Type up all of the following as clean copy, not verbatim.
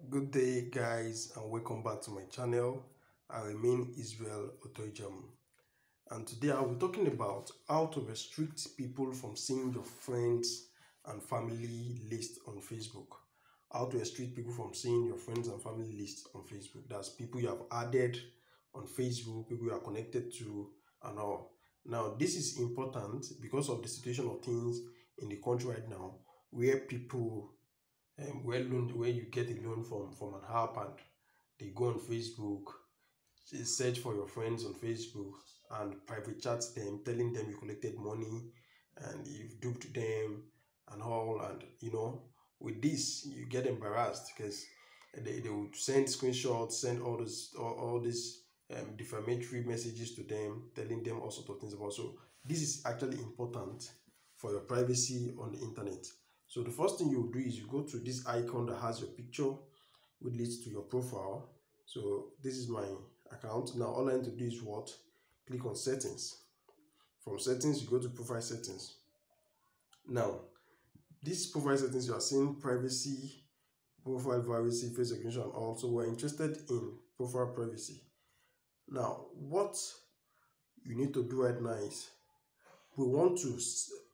Good day guys, and welcome back to my channel. I remain Israel Otoijam, and today I'll be talking about how to restrict people from seeing your friends and family list on Facebook. How to restrict people from seeing your friends and family list on Facebook. That's people you have added on Facebook, people you are connected to, and all. Now this is important because of the situation of things in the country right now, where people where you get a loan from an app, and they go on Facebook, search for your friends on Facebook, and private chat them, telling them you collected money and you've duped them and all. And with this you get embarrassed because they would send screenshots, send all these defamatory messages to them, telling them all sorts of things about. So this is actually important for your privacy on the internet. So the first thing you do is you go to this icon that has your picture, which leads to your profile. So this is my account. Now all I need to do is what? Click on settings. From settings you go to profile settings. Now this profile settings, you are seeing privacy, profile privacy, face recognition, and also we're interested in profile privacy. Now what you need to do right now is we want to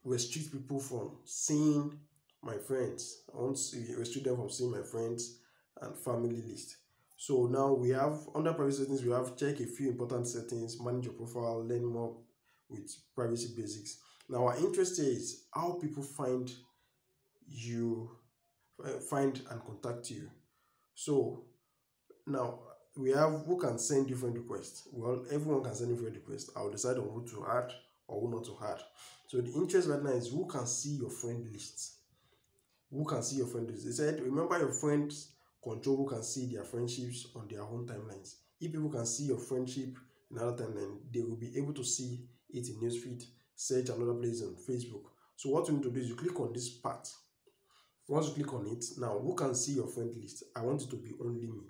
restrict people from seeing my friends. I want to restrict them from seeing my friends and family list. So now we have under privacy settings, we have check a few important settings, manage your profile, learn more with privacy basics. Now our interest here is how people find you, find and contact you. So now we have who can send different requests. Well, everyone can send different requests. I'll decide on who to add or who not to add. So the interest right now is who can see your friend lists. Who can see your friend lists? They said, remember, your friends control who can see their friendships on their own timelines. If people can see your friendship in another timeline, they will be able to see it in newsfeed, search, another place on Facebook. So what you need to do is you click on this part. Once you click on it, now who can see your friend list? I want it to be only me.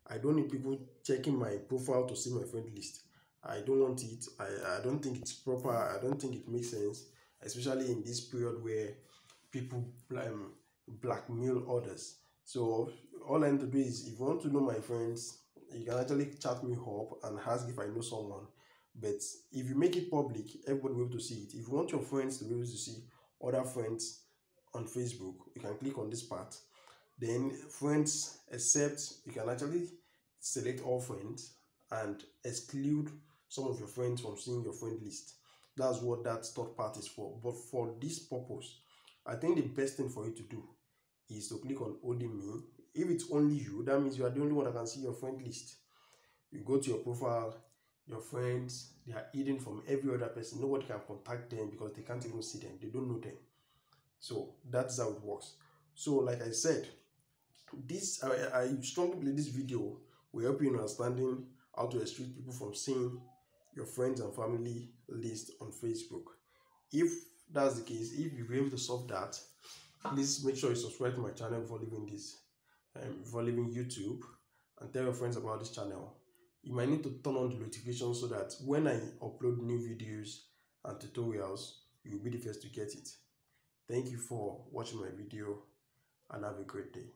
I don't need people checking my profile to see my friend list. I don't want it. I don't think it's proper. I don't think it makes sense, especially in this period where people blackmail others. So all I need to do is, if you want to know my friends, you can actually chat me up and ask if I know someone. But if you make it public, everybody will be able to see it. If you want your friends to be able to see other friends on Facebook, you can click on this part. Then friends except, you can actually select all friends and exclude some of your friends from seeing your friend list. That's what that third part is for. But for this purpose, I think the best thing for you to do is to click on only me. If it's only you, that means you are the only one that can see your friend list. You go to your profile, your friends, they are hidden from every other person. Nobody can contact them because they can't even see them. They don't know them. So that's how it works. So like I said, this I strongly believe this video will help you in understanding how to restrict people from seeing your friends and family list on Facebook. If that's the case, if you're able to solve that, please make sure you subscribe to my channel before leaving this, before leaving YouTube, and tell your friends about this channel. You might need to turn on the notifications so that when I upload new videos and tutorials, you will be the first to get it. Thank you for watching my video, and have a great day.